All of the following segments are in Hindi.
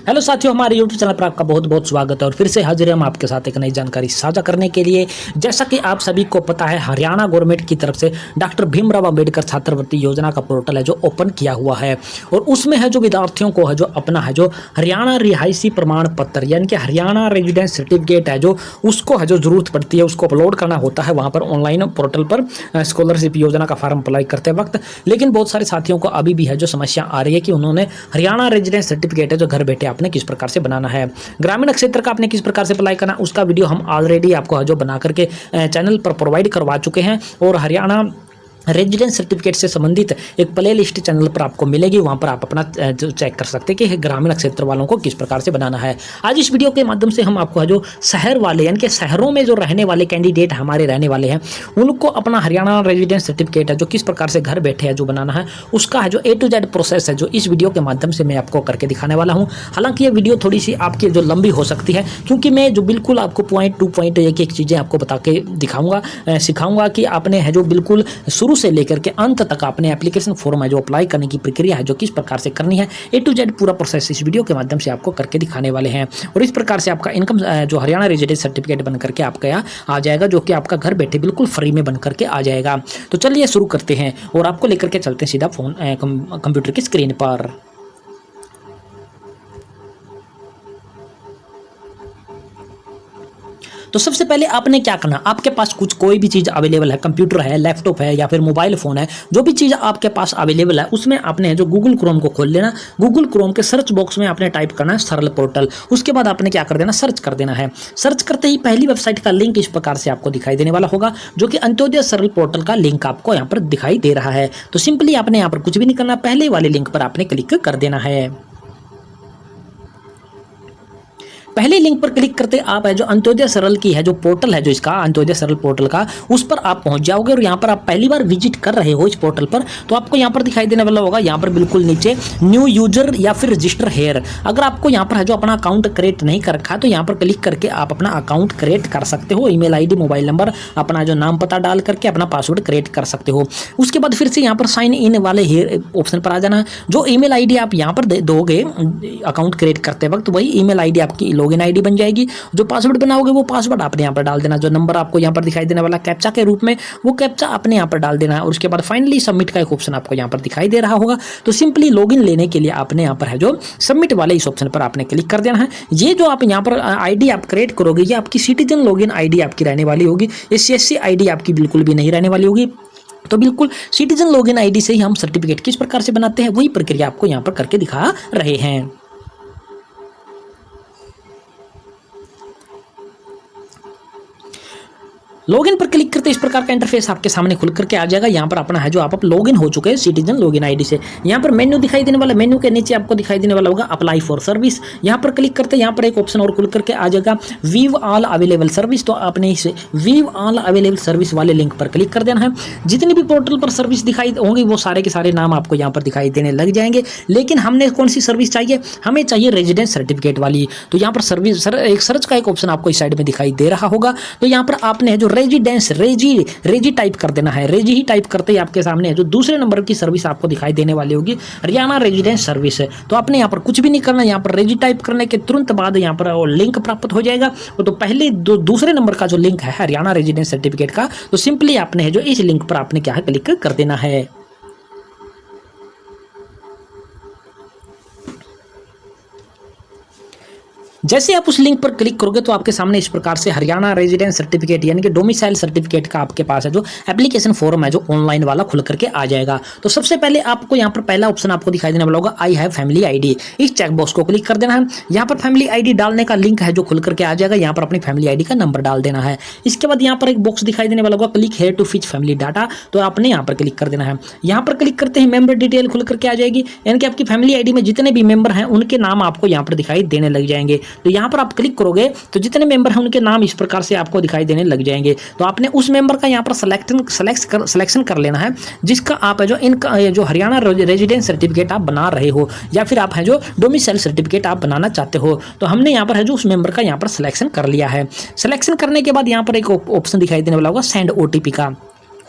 हेलो साथियों, हमारे यूट्यूब चैनल पर आपका बहुत बहुत स्वागत है और फिर से हाजिर हम आपके साथ एक नई जानकारी साझा करने के लिए। जैसा कि आप सभी को पता है, हरियाणा गवर्नमेंट की तरफ से डॉक्टर भीमराव अंबेडकर छात्रवृत्ति योजना का पोर्टल है जो ओपन किया हुआ है और उसमें है जो विद्यार्थियों को है जो अपना है जो हरियाणा रिहायशी प्रमाण पत्र यानी कि हरियाणा रेजिडेंस सर्टिफिकेट है जो उसको है जो जरूरत पड़ती है, उसको अपलोड करना होता है वहाँ पर ऑनलाइन पोर्टल पर स्कॉलरशिप योजना का फॉर्म अप्लाई करते वक्त। लेकिन बहुत सारे साथियों को अभी भी है जो समस्या आ रही है कि उन्होंने हरियाणा रेजिडेंस सर्टिफिकेट है जो घर बैठे आपने किस प्रकार से बनाना है, ग्रामीण क्षेत्र का आपने किस प्रकार से अप्लाई करना, उसका वीडियो हम ऑलरेडी आपको जो बना करके चैनल पर प्रोवाइड करवा चुके हैं। और हरियाणा रेजिडेंस सर्टिफिकेट से संबंधित एक प्ले लिस्ट चैनल पर आपको मिलेगी, वहाँ पर आप अपना चेक कर सकते हैं कि ग्रामीण क्षेत्र वालों को किस प्रकार से बनाना है। आज इस वीडियो के माध्यम से हम आपको जो शहर वाले यानी कि शहरों में जो रहने वाले कैंडिडेट हमारे रहने वाले हैं उनको अपना हरियाणा रेजिडेंस सर्टिफिकेट है जो किस प्रकार से घर बैठे है जो बनाना है, उसका है जो A to Z प्रोसेस है जो इस वीडियो के माध्यम से मैं आपको करके दिखाने वाला हूँ। हालांकि ये वीडियो थोड़ी सी आपकी जो लंबी हो सकती है, क्योंकि मैं जो बिल्कुल आपको पॉइंट टू पॉइंट एक चीज़ें आपको बता के दिखाऊंगा, सिखाऊंगा कि आपने है जो बिल्कुल शुरू से लेकर के अंत तक आपने एप्लीकेशन फॉर्म है जो अप्लाई करने की प्रक्रिया है जो किस प्रकार से करनी है, A to Z पूरा प्रोसेस इस वीडियो के माध्यम से आपको करके दिखाने वाले हैं। और इस प्रकार से आपका इनकम जो हरियाणा रेजिडेंस सर्टिफिकेट बन करके आपका यहाँ आ जाएगा, जो कि आपका घर बैठे बिल्कुल फ्री में बन करके आ जाएगा। तो चलिए शुरू करते हैं और आपको लेकर के चलते हैं सीधा फोन कंप्यूटर की स्क्रीन पर। तो सबसे पहले आपने क्या करना, आपके पास कुछ कोई भी चीज़ अवेलेबल है, कंप्यूटर है, लैपटॉप है या फिर मोबाइल फ़ोन है, जो भी चीज़ आपके पास अवेलेबल है उसमें आपने जो गूगल क्रोम को खोल लेना। गूगल क्रोम के सर्च बॉक्स में आपने टाइप करना है सरल पोर्टल। उसके बाद आपने क्या कर देना, सर्च कर देना है। सर्च करते ही पहली वेबसाइट का लिंक इस प्रकार से आपको दिखाई देने वाला होगा, जो कि अंत्योदय सरल पोर्टल का लिंक आपको यहाँ पर दिखाई दे रहा है। तो सिंपली आपने यहाँ पर कुछ भी नहीं करना, पहले वाले लिंक पर आपने क्लिक कर देना है। पहले लिंक पर क्लिक करते आप है जो अंत्योदय सरल की है जो पोर्टल है जो इसका अंत्योदय सरल पोर्टल का, उस पर आप पहुंच जाओगे। और यहाँ पर आप पहली बार विजिट कर रहे हो इस पोर्टल पर, तो आपको यहाँ पर दिखाई देने वाला होगा, यहाँ पर बिल्कुल नीचे न्यू यूजर या फिर रजिस्टर हेयर। अगर आपको यहाँ पर है जो अपना अकाउंट क्रिएट नहीं कर रखा, तो यहाँ पर क्लिक करके आप अपना अकाउंट क्रिएट कर सकते हो। ईमेल आईडी, मोबाइल नंबर, अपना जो नाम पता डाल करके अपना पासवर्ड क्रिएट कर सकते हो। उसके बाद फिर से यहाँ पर साइन इन वाले हेयर ऑप्शन पर आ जाना है। जो ईमेल आईडी आप यहाँ पर दोगे अकाउंट क्रिएट करते वक्त, वही ईमेल आईडी आपकी लॉगिन आईडी बन जाएगी। जो पासवर्ड बनाओगे वो पासवर्ड आपने यहाँ पर डाल देना। जो नंबर आपको यहाँ पर दिखाई देने वाला कैप्चा के रूप में, वो कैप्चा आपने यहाँ पर डाल देना है। और उसके बाद फाइनली सबमिट का एक ऑप्शन आपको यहाँ पर दिखाई दे रहा होगा। तो सिंपली लॉगिन लेने के लिए आपने यहाँ पर है जो सबमिट वाले इस ऑप्शन पर आपने क्लिक कर देना है। ये जो आप यहाँ पर आईडी आप क्रिएट करोगे, ये आपकी सिटीजन लॉगिन आईडी आपकी रहने वाली होगी। ये CSC आईडी आपकी बिल्कुल भी नहीं रहने वाली होगी। तो बिल्कुल सिटीजन लॉगिन आईडी से ही हम सर्टिफिकेट किस प्रकार से बनाते हैं वही प्रक्रिया आपको यहाँ पर करके दिखा रहे हैं। लॉगिन पर क्लिक करते इस प्रकार का इंटरफेस आपके सामने खुल करके आ जाएगा। यहाँ पर अपना है जो आप लॉगिन हो चुके हैं सिटीजन लॉगिन आईडी से। यहाँ पर मेन्यू दिखाई देने वाला, मेन्यू के नीचे आपको दिखाई देने वाला होगा अप्लाई फॉर सर्विस। यहाँ पर क्लिक करते यहाँ पर एक ऑप्शन और खुल करके आ जाएगा व्यू ऑल अवेलेबल सर्विस। तो आपने इस व्यू ऑल अवेलेबल सर्विस वाले लिंक पर क्लिक कर देना है। जितनी भी पोर्टल पर सर्विस दिखाई होंगी वो सारे के सारे नाम आपको यहाँ पर दिखाई देने लग जाएंगे। लेकिन हमने कौन सी सर्विस चाहिए, हमें चाहिए रेजिडेंस सर्टिफिकेट वाली। तो यहाँ पर सर्विस एक सर्च का एक ऑप्शन आपको इस साइड में दिखाई दे रहा होगा। तो यहाँ पर आपने जो रेजिडेंस रेजी टाइप कर देना है। रेजी ही टाइप करते ही आपके सामने जो दूसरे नंबर की सर्विस आपको दिखाई देने वाली होगी, हरियाणा रेजिडेंस सर्विस है। तो आपने यहाँ पर कुछ भी नहीं करना, यहाँ पर रेजी टाइप करने के तुरंत बाद यहाँ पर लिंक प्राप्त हो जाएगा। तो पहले दूसरे नंबर का जो लिंक है हरियाणा रेजिडेंस सर्टिफिकेट का, तो सिंपली आपने जो इस लिंक पर आपने क्या है क्लिक कर देना है। जैसे आप उस लिंक पर क्लिक करोगे तो आपके सामने इस प्रकार से हरियाणा रेजिडेंस सर्टिफिकेट यानी कि डोमिसाइल सर्टिफिकेट का आपके पास है जो एप्लीकेशन फॉर्म है जो ऑनलाइन वाला खुल करके आ जाएगा। तो सबसे पहले आपको यहाँ पर पहला ऑप्शन आपको दिखाई देने वाला होगा आई हैव फैमिली आईडी। इस चेक बॉक्स को क्लिक कर देना है। यहाँ पर फैमिली आईडी डालने का लिंक है जो खुल करके आ जाएगा। यहाँ पर अपनी फैमिली आईडी का नंबर डाल देना है। इसके बाद यहाँ पर एक बॉक्स दिखाई देने वाला होगा click here to fetch family data. तो आपने यहाँ पर क्लिक कर देना है। यहाँ पर क्लिक करते ही मेंबर डिटेल खुल करके आ जाएगी, यानी कि आपकी फैमिली आईडी में जितने भी मेंबर हैं उनके नाम आपको यहाँ पर दिखाई देने लग जाएंगे। तो यहाँ पर आप क्लिक करोगे तो जितने मेंबर हैं उनके नाम इस प्रकार से आपको दिखाई देने लग जाएंगे। तो आपने उस मेंबर का यहाँ पर सिलेक्शन कर लेना है जिसका आप है जो इनका जो हरियाणा रेजिडेंस सर्टिफिकेट आप बना रहे हो या फिर आप है जो डोमिसाइल सर्टिफिकेट आप बनाना चाहते हो। तो हमने यहाँ पर है जो उस मेंबर का यहाँ पर सिलेक्शन कर लिया है। सिलेक्शन करने के बाद यहाँ पर एक ऑप्शन दिखाई देने वाला होगा सेंड OTP का।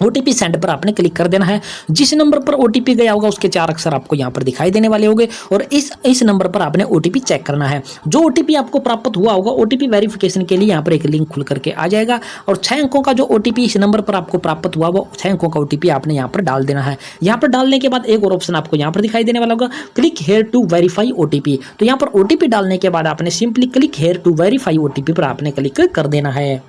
ओटीपी सेंड पर आपने क्लिक कर देना है। जिस नंबर पर ओटीपी गया होगा उसके 4 अक्षर आपको यहाँ पर दिखाई देने वाले होंगे और इस नंबर पर आपने ओटीपी चेक करना है। जो ओटीपी आपको प्राप्त हुआ होगा ओटीपी वेरिफिकेशन के लिए यहाँ पर एक लिंक खुल करके आ जाएगा और 6 अंकों का जो ओटीपी इस नंबर पर आपको प्राप्त हुआ वो 6 अंकों का ओटीपी आपने यहाँ पर डाल देना है। यहाँ पर डालने के बाद एक और ऑप्शन आपको यहाँ पर दिखाई देने वाला होगा, click here to verify OTP. तो यहाँ पर ओटीपी डालने के बाद आपने simply click here to verify OTP पर आपने क्लिक कर देना है।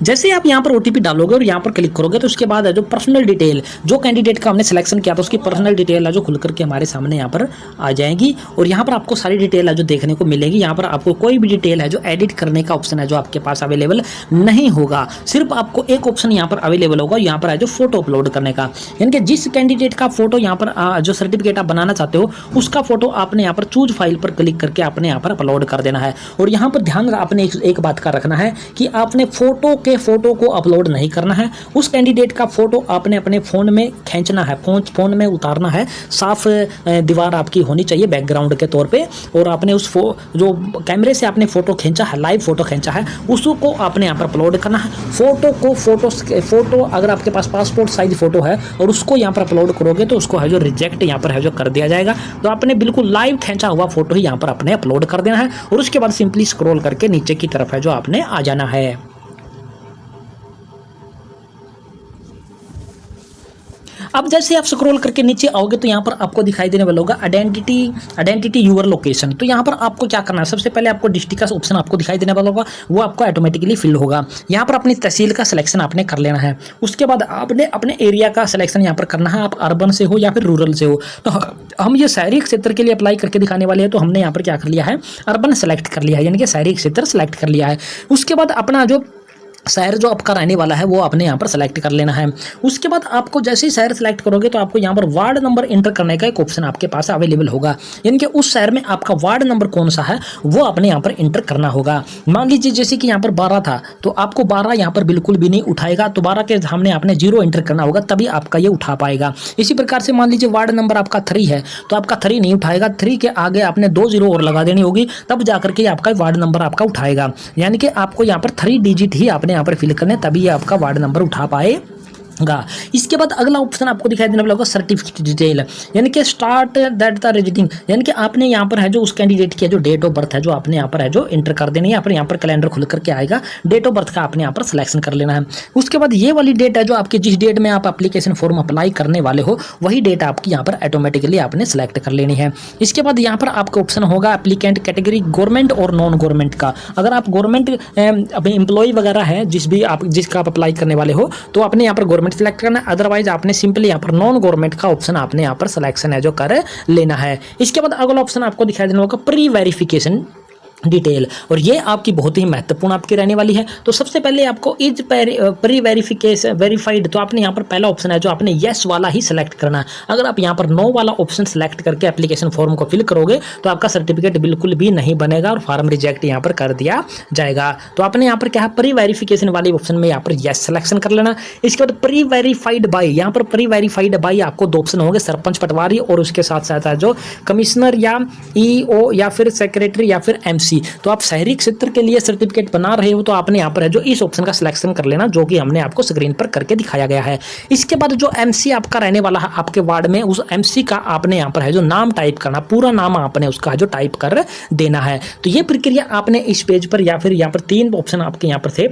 जैसे आप यहाँ पर ओटीपी डालोगे और यहाँ पर क्लिक करोगे तो उसके बाद है जो पर्सनल डिटेल जो कैंडिडेट का हमने सिलेक्शन किया था उसकी पर्सनल डिटेल है जो खुल करके हमारे सामने यहाँ पर आ जाएगी और यहाँ पर आपको सारी डिटेल है जो देखने को मिलेगी। यहाँ पर आपको कोई भी डिटेल है जो एडिट करने का ऑप्शन है जो आपके पास अवेलेबल नहीं होगा। सिर्फ आपको एक ऑप्शन यहाँ पर अवेलेबल होगा, यहाँ पर है जो फोटो अपलोड करने का, यानी कि जिस कैंडिडेट का फोटो यहाँ पर जो सर्टिफिकेट आप बनाना चाहते हो उसका फोटो आपने यहाँ पर चूज फाइल पर क्लिक करके आपने यहाँ पर अपलोड कर देना है। और यहाँ पर ध्यान आपने एक बात का रखना है कि आपने फोटो को अपलोड नहीं करना है। उस कैंडिडेट का फोटो आपने अपने फोन में खींचना है, फोन में उतारना है। साफ दीवार आपकी होनी चाहिए बैकग्राउंड के तौर पे और आपने उस जो कैमरे से आपने फोटो खींचा है, लाइव फोटो खींचा है, उसको आपने यहाँ पर अपलोड करना है। फोटो अगर आपके पास पासपोर्ट साइज फोटो है और उसको यहाँ पर अपलोड करोगे तो उसको है जो रिजेक्ट यहाँ पर है जो कर दिया जाएगा। तो आपने बिल्कुल लाइव खींचा हुआ फोटो ही यहाँ पर आपने अपलोड कर देना है और उसके बाद सिंपली स्क्रॉल करके नीचे की तरफ है जो आपने आ जाना है। अब जैसे आप स्क्रॉल करके नीचे आओगे तो यहाँ पर आपको दिखाई देने वाला होगा आइडेंटिटी यूर लोकेशन। तो यहाँ पर आपको क्या करना है, सबसे पहले आपको डिस्ट्रिक्ट का ऑप्शन आपको दिखाई देने वाला होगा, वो आपको ऑटोमेटिकली फिल होगा। यहाँ पर अपनी तहसील का सिलेक्शन आपने कर लेना है। उसके बाद आपने अपने एरिया का सिलेक्शन यहाँ पर करना है, आप अर्बन से हो या फिर रूरल से हो। तो हम ये शहरी क्षेत्र के लिए अप्लाई करके दिखाने वाले हैं, तो हमने यहाँ पर क्या कर लिया है, अर्बन सेलेक्ट कर लिया है, यानी कि शहरी क्षेत्र सेलेक्ट कर लिया है। उसके बाद अपना जो शहर जो आपका रहने वाला है वो आपने यहाँ पर सेलेक्ट कर लेना है। उसके बाद आपको जैसे ही शहर सेलेक्ट करोगे तो आपको यहाँ पर वार्ड नंबर इंटर करने का एक ऑप्शन आपके पास अवेलेबल होगा, यानी कि उस शहर में आपका वार्ड नंबर कौन सा है वो आपने यहाँ पर इंटर करना होगा। मान लीजिए जैसे कि यहाँ पर 12 था तो आपको 12 यहाँ पर बिल्कुल भी नहीं उठाएगा, तो 12 के सामने आपने 0 इंटर करना होगा तभी आपका ये उठा पाएगा। इसी प्रकार से मान लीजिए वार्ड नंबर आपका 3 है तो आपका 3 नहीं उठाएगा, 3 के आगे आपने 2 0 और लगा देनी होगी तब जाकर के आपका वार्ड नंबर आपका उठाएगा। यानी कि आपको यहाँ पर 3 डिजिट ही आपने यहाँ पर फिल करने तभी ये आपका वार्ड नंबर उठा पाएगा। इसके बाद अगला ऑप्शन आपको दिखाई देने वाला होगा सर्टिफिकेट डिटेल, यानी कि स्टार्ट दैट द रेजिडिंग, यानी कि आपने यहाँ पर है जो उस कैंडिडेट की जो डेट ऑफ बर्थ है जो आपने यहाँ पर है जो इंटर कर देनी है। यहाँ पर कैलेंडर खुल करके आएगा, डेट ऑफ बर्थ का आपने यहाँ पर सिलेक्शन कर लेना है। उसके बाद ये वाली डेट है जो आपकी जिस डेट में आप एप्लीकेशन फॉर्म अप्लाई करने वाले हो वही डेट आपकी यहाँ पर ऑटोमेटिकली आपने सेलेक्ट कर लेनी है। इसके बाद यहाँ पर आपका ऑप्शन होगा एप्लीकेंट कैटेगरी गवर्नमेंट और नॉन गवर्नमेंट का। अगर आप गवर्नमेंट एम्प्लॉय वगैरह है जिसका आप अप्लाई करने वाले हो तो आपने यहाँ पर गवर्नमेंट सेलेक्ट करना है, अदरवाइज आपने सिंपली यहाँ पर नॉन गवर्नमेंट का ऑप्शन आपने यहाँ पर सिलेक्शन है जो कर लेना है। इसके बाद अगला ऑप्शन आपको दिखाई देना होगा प्री वेरिफिकेशन डिटेल, और ये आपकी बहुत ही महत्वपूर्ण आपकी रहने वाली है। तो सबसे पहले आपको इज प्री वेरिफिकेशन वेरीफाइड, तो आपने यहाँ पर पहला ऑप्शन है जो आपने येस वाला ही सिलेक्ट करना है। अगर आप यहाँ पर नो वाला ऑप्शन सेलेक्ट करके एप्लीकेशन फॉर्म को फिल करोगे तो आपका सर्टिफिकेट बिल्कुल भी नहीं बनेगा और फॉर्म रिजेक्ट यहाँ पर कर दिया जाएगा। तो आपने यहाँ पर क्या है प्री वेरिफिकेशन वाले ऑप्शन में यहाँ पर येस सिलेक्शन कर लेना। इसके बाद प्री वेरीफाइड बाई, यहाँ पर प्री वेरीफाइड बाई आपको 2 ऑप्शन होंगे, सरपंच पटवारी और उसके साथ साथ जो कमिश्नर या ईओ या फिर सेक्रेटरी या फिर एमसी। तो आप शहरी क्षेत्र के लिए सर्टिफिकेट बना रहे हो तो आपने यहाँ पर है जो इस ऑप्शन का सिलेक्शन कर लेना जो कि हमने आपको स्क्रीन पर करके दिखाया गया है। इसके बाद जो एमसी आपका रहने वाला है आपके वार्ड में, उस एमसी का आपने यहाँ पर है जो नाम टाइप करना, पूरा नाम आपने उसका जो टाइप कर देना है। तो ये प्रक्रिया आपने इस पेज पर या फिर यहाँ पर 3 ऑप्शन आपके यहाँ पर थे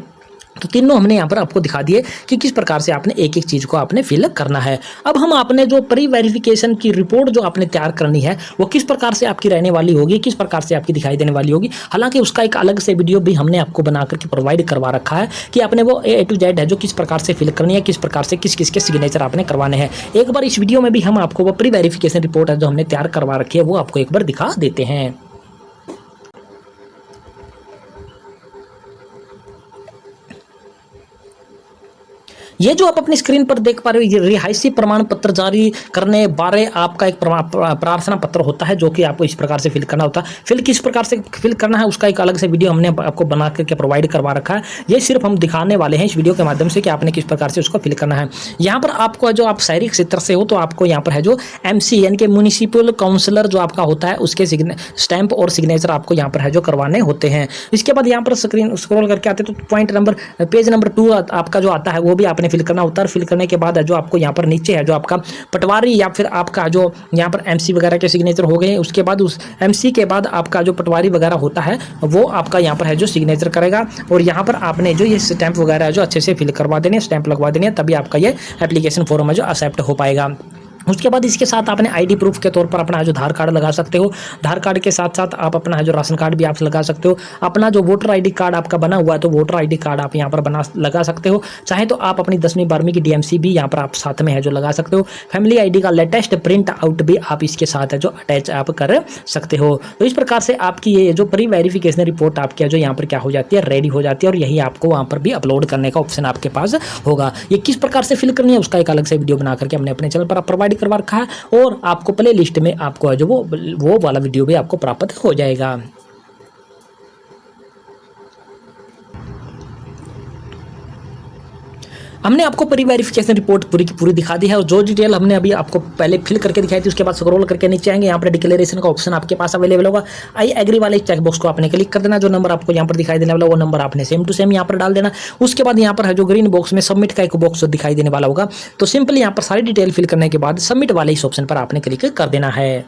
तो तीनों हमने यहाँ पर आपको दिखा दिए कि किस प्रकार से आपने एक एक चीज़ को आपने फिल करना है। अब हम आपने जो प्री वेरिफिकेशन की रिपोर्ट जो आपने तैयार करनी है वो किस प्रकार से आपकी रहने वाली होगी, किस प्रकार से आपकी दिखाई देने वाली होगी। हालांकि उसका एक अलग से वीडियो भी हमने आपको बना करके प्रोवाइड करवा रखा है कि आपने वो A to Z है जो किस प्रकार से फिल करनी है, किस प्रकार से किस किस के सिग्नेचर आपने करवाने हैं। एक बार इस वीडियो में भी हम आपको वो प्री वेरिफिकेशन रिपोर्ट है जो हमने तैयार करवा रखी है वो आपको एक बार दिखा देते हैं। ये जो आप अपनी स्क्रीन पर देख पा रहे हो, ये रिहायशी प्रमाण पत्र जारी करने बारे आपका एक प्रार्थना पत्र होता है, जो कि आपको इस प्रकार से फिल करना होता है। फिल किस प्रकार से फिल करना है उसका एक अलग से वीडियो हमने आपको बना करके प्रोवाइड करवा रखा है। ये सिर्फ हम दिखाने वाले हैं इस वीडियो के माध्यम से कि आपने किस प्रकार से उसको फिल करना है। यहाँ पर आपको जो आप शहरी क्षेत्र से हो तो आपको यहाँ पर है जो MC यानी कि म्यूनिसिपल काउंसलर जो आपका होता है उसके स्टैंप और सिग्नेचर आपको यहाँ पर है जो करवाने होते हैं। इसके बाद यहाँ पर स्क्रीन स्क्रॉल करके आते हैं तो पेज नंबर 2 आपका जो आता है वो भी आपने फिल करना होता है। फिल करने के बाद जो आपको यहाँ पर नीचे है जो आपका पटवारी या फिर आपका जो यहाँ पर MC वगैरह के सिग्नेचर हो गए, उसके बाद उस MC के बाद आपका जो पटवारी वगैरह होता है वो आपका यहाँ पर है जो सिग्नेचर करेगा। और यहाँ पर आपने जो ये स्टैंप वगैरह जो अच्छे से फिल करवा देने, स्टैंप लगवा देने, तभी आपका ये एप्लीकेशन फॉर्म है जो एक्सेप्ट हो पाएगा। उसके बाद इसके साथ आपने ID प्रूफ के तौर पर अपना जो आधार कार्ड लगा सकते हो। आधार कार्ड के साथ साथ आप अपना जो राशन कार्ड भी आप लगा सकते हो। अपना जो वोटर ID कार्ड आपका बना हुआ है तो वोटर ID कार्ड आप यहाँ पर लगा सकते हो। चाहे तो आप अपनी 10वीं 12वीं की DMC भी यहाँ पर आप साथ में है जो लगा सकते हो। फैमिली ID का लेटेस्ट प्रिंट आउट भी आप इसके साथ है जो अटैच आप कर सकते हो। तो इस प्रकार से आपकी ये जो प्री वेरिफिकेशन रिपोर्ट आपकी जो यहाँ पर क्या हो जाती है, रेडी हो जाती है। और यही आपको वहाँ पर भी अपलोड करने का ऑप्शन आपके पास होगा। ये किस प्रकार से फिल करनी है उसका एक अलग से वीडियो बना करके हमने अपने चैनल पर प्रोवाइड करवा रखा है, और आपको प्ले लिस्ट में आपको जो वो वाला वीडियो भी आपको प्राप्त हो जाएगा। हमने आपको प्री वेरिफिकेशन रिपोर्ट पूरी की पूरी दिखा दी है, और जो डिटेल हमने अभी आपको पहले फिल करके दिखाई थी उसके बाद स्क्रॉल करके नीचे आएंगे, यहाँ पर डिक्लेरेशन का ऑप्शन आपके पास अवेलेबल होगा। आई एग्री वाले चेकबॉक्स को आपने क्लिक कर देना। जो नंबर आपको यहाँ पर दिखाई देने वाला वो नंबर आपने सेम टू सेम यहाँ पर डाल देना। उसके बाद यहाँ पर है जो ग्रीन बॉक्स में सबमिट का एक बॉक्स दिखाई देने वाला होगा, तो सिंपली यहाँ पर सारी डिटेल फिल करने के बाद सबमिट वाले इस ऑप्शन पर आपने क्लिक कर देना है।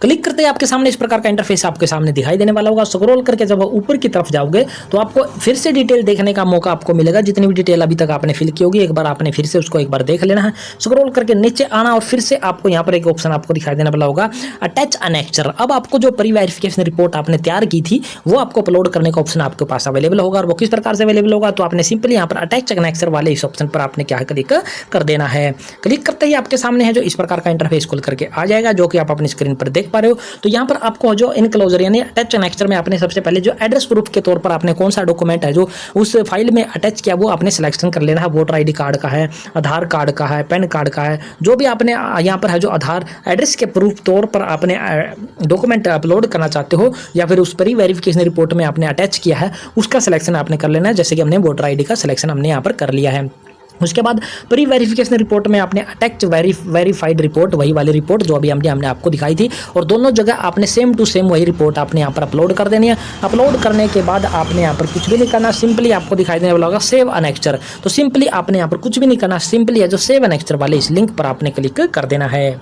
क्लिक करते ही आपके सामने इस प्रकार का इंटरफेस आपके सामने दिखाई देने वाला होगा। स्क्रॉल करके जब ऊपर की तरफ जाओगे तो आपको फिर से डिटेल देखने का मौका आपको मिलेगा। जितनी भी डिटेल अभी तक आपने फिल की होगी एक बार आपने फिर से उसको एक बार देख लेना है। स्क्रॉल करके नीचे आना और फिर से आपको यहाँ पर एक ऑप्शन आपको दिखाई देने वाला होगा, अटैच एनेक्चर। अब आपको जो प्री वेरिफिकेशन रिपोर्ट आपने तैयार की थी वो आपको अपलोड करने का ऑप्शन आपके पास अवेलेबल होगा। और वो किस प्रकार से अवेलेबल होगा, तो आपने सिंपली यहाँ पर अटैच एनेक्चर वाले इस ऑप्शन पर आपने क्या क्लिक कर देना है। क्लिक करते ही आपके सामने है जो इस प्रकार का इंटरफेस खुल करके आ जाएगा, जो कि आप अपनी स्क्रीन पर देख पा रहे हो। तो यहाँ आपको जो इनक्लोजर यानी अटैच एनेक्चर में आपने सबसे पहले जो एड्रेस प्रूफ के तौर पर आपने कौन सा डॉक्यूमेंट है जो उस फाइल में अटैच किया वो आपने सिलेक्शन कर लेना है। वोटर ID कार्ड का है, आधार कार्ड का है, पैन कार्ड का है, जो भी आपने यहाँ पर है जो आधार एड्रेस के प्रूफ तौर पर आपने डॉक्यूमेंट अपलोड करना चाहते हो या फिर उस प्री वेरिफिकेशन रिपोर्ट में आपने अटैच किया है उसका सिलेक्शन आपने कर लेना है। जैसे कि हमने वोटर ID का सिलेक्शन हमने यहाँ पर कर लिया है। उसके बाद प्री वेरिफिकेशन रिपोर्ट में आपने अटैच वेरीफाइड रिपोर्ट, वही वाली रिपोर्ट जो अभी हमने आपको दिखाई थी, और दोनों जगह आपने सेम टू सेम वही रिपोर्ट आपने यहाँ पर अपलोड कर देनी है। अपलोड करने के बाद आपने यहाँ पर कुछ भी नहीं करना, सिंपली आपको दिखाई देने वाला होगा सेव एनेक्चर। तो सिंपली आपने यहाँ पर कुछ भी नहीं करना, सिंपली है जो सेव एनेक्चर वाले इस लिंक पर आपने क्लिक कर देना है।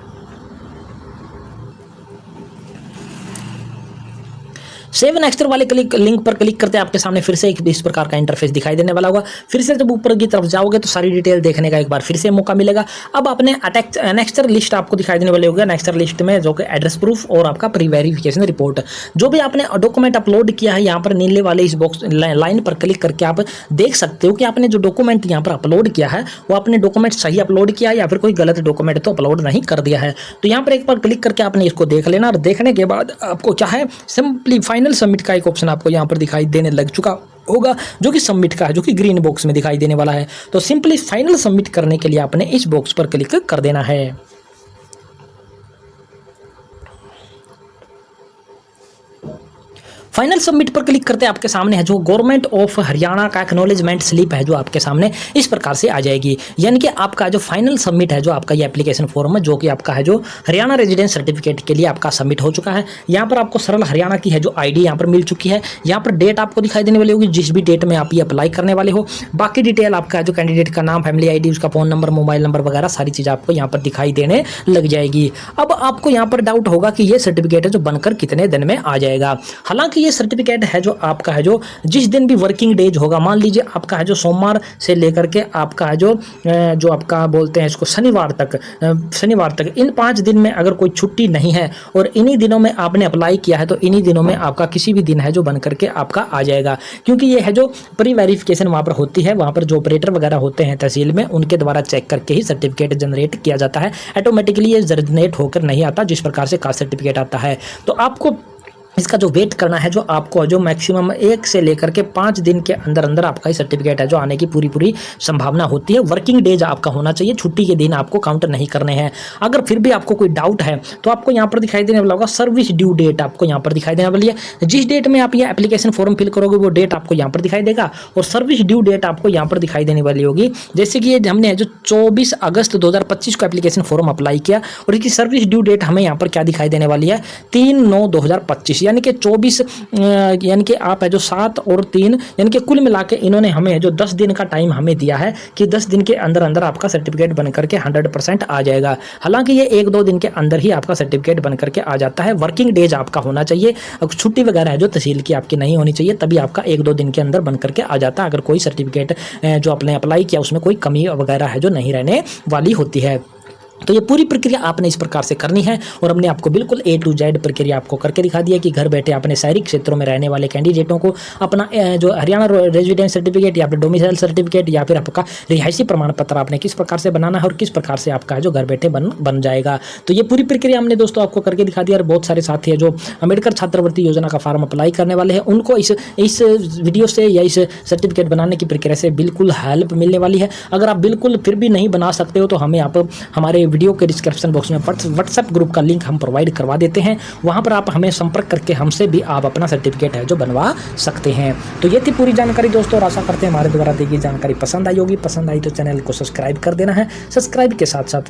सेव एनेक्चर वाले लिंक पर क्लिक करते आपके सामने फिर से एक इस प्रकार का इंटरफेस दिखाई देने वाला होगा। फिर से जब ऊपर की तरफ जाओगे तो सारी डिटेल देखने का एक बार फिर से मौका मिलेगा। अब आपने एनेक्चर लिस्ट आपको दिखाई देने वाले होगा। एनेक्चर लिस्ट में जो कि एड्रेस प्रूफ और आपका प्री वेरिफिकेशन रिपोर्ट, जो भी आपने डॉक्यूमेंट अपलोड किया है, यहाँ पर नीले वाले इस बॉक्स लाइन पर क्लिक करके आप देख सकते हो कि आपने जो डॉक्यूमेंट यहाँ पर अपलोड किया है वो आपने डॉक्यूमेंट सही अपलोड किया है या फिर कोई गलत डॉक्यूमेंट तो अपलोड नहीं कर दिया है। तो यहाँ पर एक बार क्लिक करके आपने इसको देख लेना, और देखने के बाद आपको क्या है सिंपली फाइनल सबमिट का एक ऑप्शन आपको यहाँ पर दिखाई देने लग चुका होगा, जो कि सबमिट का है, जो कि ग्रीन बॉक्स में दिखाई देने वाला है। तो सिंपली फाइनल सबमिट करने के लिए आपने इस बॉक्स पर क्लिक कर देना है। फाइनल सबमिट पर क्लिक करते आपके सामने है जो गवर्नमेंट ऑफ हरियाणा का एक्नॉलेजमेंट स्लिप है जो आपके सामने इस प्रकार से आ जाएगी। यानी कि आपका जो फाइनल सबमिट है जो आपका ये एप्लीकेशन फॉर्म है, जो कि आपका है जो हरियाणा रेजिडेंस सर्टिफिकेट के लिए आपका सबमिट हो चुका है। यहाँ पर आपको सरल हरियाणा की है जो ID यहाँ पर मिल चुकी है। यहाँ पर डेट आपको दिखाई देने वाली होगी जिस भी डेट में आप ये अप्लाई करने वाले हो। बाकी डिटेल आपका जो कैंडिडेट का नाम, फैमिली ID, उसका फ़ोन नंबर, मोबाइल नंबर वगैरह सारी चीज़ आपको यहाँ पर दिखाई देने लग जाएगी। अब आपको यहाँ पर डाउट होगा कि ये सर्टिफिकेट है जो बनकर कितने दिन में आ जाएगा। हालांकि ये सर्टिफिकेट है जो आपका है जो जिस दिन भी वर्किंग डेज होगा, मान लीजिए आपका है जो सोमवार से लेकर के आपका है जो आपका बोलते हैं इसको शनिवार तक इन 5 दिन में अगर कोई छुट्टी नहीं है और इन्हीं दिनों में आपने अप्लाई किया है तो इन्हीं दिनों में आपका किसी भी दिन है जो बन करके आपका आ जाएगा। क्योंकि ये है जो प्री वेरिफिकेशन वहाँ पर होती है, वहाँ पर जो ऑपरेटर वगैरह होते हैं तहसील में उनके द्वारा चेक करके ही सर्टिफिकेट जनरेट किया जाता है। ऑटोमेटिकली ये जनरेट होकर नहीं आता जिस प्रकार से कास्ट सर्टिफिकेट आता है। तो आपको इसका जो वेट करना है जो आपको जो मैक्सिमम 1 से लेकर के 5 दिन के अंदर अंदर आपका ये सर्टिफिकेट है जो आने की पूरी संभावना होती है। वर्किंग डेज आपका होना चाहिए, छुट्टी के दिन आपको काउंट नहीं करने हैं। अगर फिर भी आपको कोई डाउट है तो आपको यहाँ पर दिखाई देने वाला होगा सर्विस ड्यू डेट, आपको यहाँ पर दिखाई देने वाली है। जिस डेट में आप ये एप्लीकेशन फॉर्म फिल करोगे वो डेट आपको यहाँ पर दिखाई देगा और सर्विस ड्यू डेट आपको यहाँ पर दिखाई देने वाली होगी। जैसे कि ये हमने जो 24 अगस्त 2025 को एप्लीकेशन फॉर्म अप्लाई किया और इसकी सर्विस ड्यू डेट हमें यहाँ पर क्या दिखाई देने वाली है 3/9/2025, यानी कि 24 यानी कि आप है जो 7 और 3 यानी कि कुल मिला के इन्होंने हमें जो 10 दिन का टाइम हमें दिया है कि 10 दिन के अंदर अंदर आपका सर्टिफिकेट बन करके 100% आ जाएगा। हालांकि ये 1-2 दिन के अंदर ही आपका सर्टिफिकेट बन करके आ जाता है। वर्किंग डेज आपका होना चाहिए, छुट्टी वगैरह है जो तहसील की आपकी नहीं होनी चाहिए, तभी आपका 1-2 दिन के अंदर बन करके आ जाता है। अगर कोई सर्टिफिकेट जो आपने अप्लाई किया उसमें कोई कमी वगैरह है जो नहीं रहने वाली होती है। तो ये पूरी प्रक्रिया आपने इस प्रकार से करनी है और हमने आपको बिल्कुल A to Z प्रक्रिया आपको करके दिखा दिया कि घर बैठे अपने शहरी क्षेत्रों में रहने वाले कैंडिडेटों को अपना जो हरियाणा रेजिडेंस सर्टिफिकेट या फिर डोमिसाइल सर्टिफिकेट या फिर आपका रिहायशी प्रमाण पत्र आपने किस प्रकार से बनाना है और किस प्रकार से आपका जो घर बैठे बन जाएगा। तो ये पूरी प्रक्रिया हमने दोस्तों आपको करके दिखा दिया। और बहुत सारे साथी है जो अम्बेडकर छात्रवृत्ति योजना का फॉर्म अप्लाई करने वाले हैं उनको इस वीडियो से या इस सर्टिफिकेट बनाने की प्रक्रिया से बिल्कुल हेल्प मिलने वाली है। अगर आप बिल्कुल फिर भी नहीं बना सकते हो तो हमें आप हमारे वीडियो के डिस्क्रिप्शन बॉक्स में व्हाट्सएप ग्रुप का लिंक हम प्रोवाइड करवा देते हैं, वहां पर आप हमें संपर्क करके हमसे भी आप अपना सर्टिफिकेट है जो बनवा सकते हैं। तो ये थी पूरी जानकारी दोस्तों और आशा करते हैं हमारे द्वारा दी गई जानकारी पसंद आई होगी। पसंद आई तो चैनल को सब्सक्राइब कर देना है। सब्सक्राइब के साथ साथ